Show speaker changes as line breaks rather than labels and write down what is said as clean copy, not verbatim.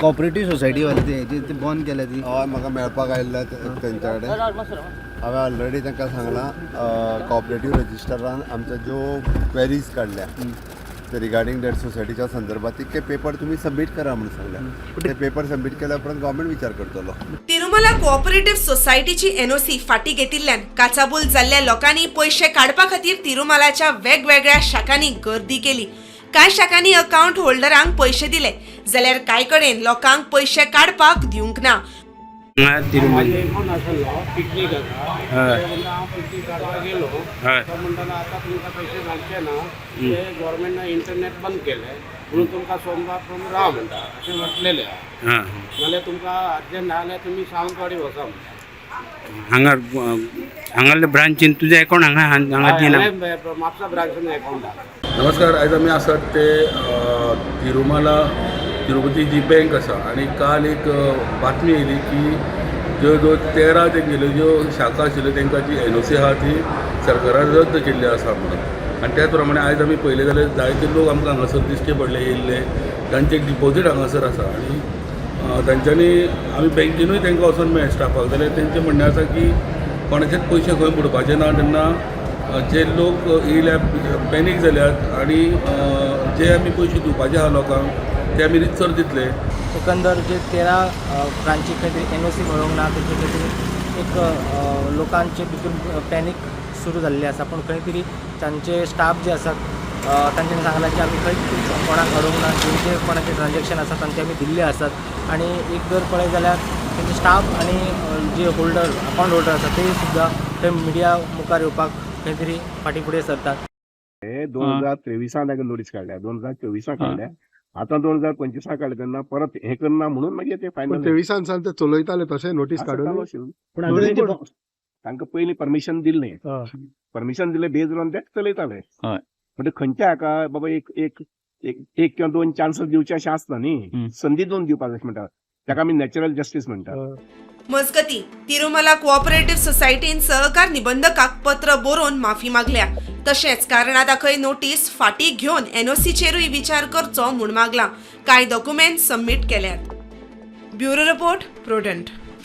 Cooperative society वाले ते बंद केल्या ती
हय म्हाका मेळपाक आयिल्ल्या तेंच्या कडेन हांवें ऑलरेडी तांकां सांगलां कॉपरेटिव्ह रजिस्टरान आमच्यो ज्यो क्वेरीज काडल्या ते रिगार्डींग डेट सोसायटीच्या संदर्भात ते पेपर तुम्ही सबमिट करा म्हणून सांगल्या ते पेपर सबमिट केल्या उपरांत गव्हर्मेंट विचार करतलो.
तिरुमला कोऑपरेटिव्ह सोसायटीची एनओसी फाटी घेतिल्ल्यान काचाबूल जाल्ल्या लोकांनी पैसे काडपा खातीर तिरुमलाच्या वेगवेगळ्या शाखांनी गर्दी केली. कांय शाखांनी अकाउंट होल्डरांक पैसे दिले जाल्यार कांय कडेन लोकांक पैसे काडपाक दिवंक ना.
पिकनीक हांव पिकनीक काडपाक गेलो तो म्हणटालो आतां तुमकां पैसे घालचे ना ते गव्हर्मेंटान इंटरनेट बंद केले म्हणून तुमकां सोमवार पर्यंत राव म्हणटा अशें म्हटलेलें नाल्यार तुमकां अर्जंट ना जाल्यार तुमी सावंतवाडी वचा
हांगाले ब्रांचीन तुजे अकाउंट हांगा दिना
म्हापसा ब्रांचीन अकाउंट आहा.
नमस्कार. आयज आमी आसात ते तिरुपती जी बँक आसा आनी काल एक बातमी येयली की ज्यो 13 तेंगेल्यो ज्यो शाखा आशिल्ल्यो तांकां जी एनओसी आहा ती सरकारान रद्द केल्ली आसा म्हणून. आनी त्याच प्रमाणे आयज आमी पळयले जाल्यार जायते लोक आमकां हांगासर दिश्टे पडले येयल्ले तांचे डिपॉझीट हांगासर आसा आनी तांच्यांनी आमी बँकेनूय तांकां वचून मेळ्ळे स्टाफाक जाल्यार तेंचें म्हणणें आसा की कोणाचेच पयशे खंय बुडपाचे ना तेन्ना जे लोक येयल्या पॅनीक जाल्यात आनी जे आमी पयशे दिवपाचे आहा लोकांक ते आमी रितसर दितले.
एकंदर जे 13 ब्रांची खंय तरी एनओसी मेळोंक ना तेचे खातीर एक लोकांचे भितून पॅनीक सुरू जाल्ली आसा. पूण खंय तरी तांचे स्टाफ जे आसात तांच्यांनी सांगलां की आमी खंय कोणाक अडोवंक ना. जे कोणाचे ट्रान्जॅक्शन आसा तांचे आमी दिल्ले आसात आनी एक जर पळय जाल्यार तेंचे स्टाफ आनी जे होल्डर अकाउंट होल्डर आसा ते सुद्दां थंय मिडिया मुखार येवपाक खंय तरी फाटीं फुडें सरतात.
2023 ताका नोटीस काडल्या 2024 काडल्या आतां 2025 काडल्या तेन्ना परत हे करना म्हणून मागीर ते फायनल
23 साल ते चलयताले तशें नोटीस काडून
तांकां पयलीं परमिशन दिल्लें परमिशन दिलें बेज ऑन दॅट चलयताले. म्हणजे खंयच्या हाका बाबा एक किंवा 2 चान्सेस दिवचे अशें आसता न्ही संदी दोन दिवपाक अशें म्हणटा ताका आमी नॅचरल जस्टीस म्हणटा.
मजगती तिरुमला कोऑपरेटिव्ह सोसायटीन सहकार निबंधकाक पत्र बरोवन माफी मागल्या. तशेंच कारणादाखय नोटीस फाटी घेवन एनओसीचेरूय विचार करचो म्हूण मागला. कांय डॉक्युमेंट सबमीट केल्यात. Bureau report prudent.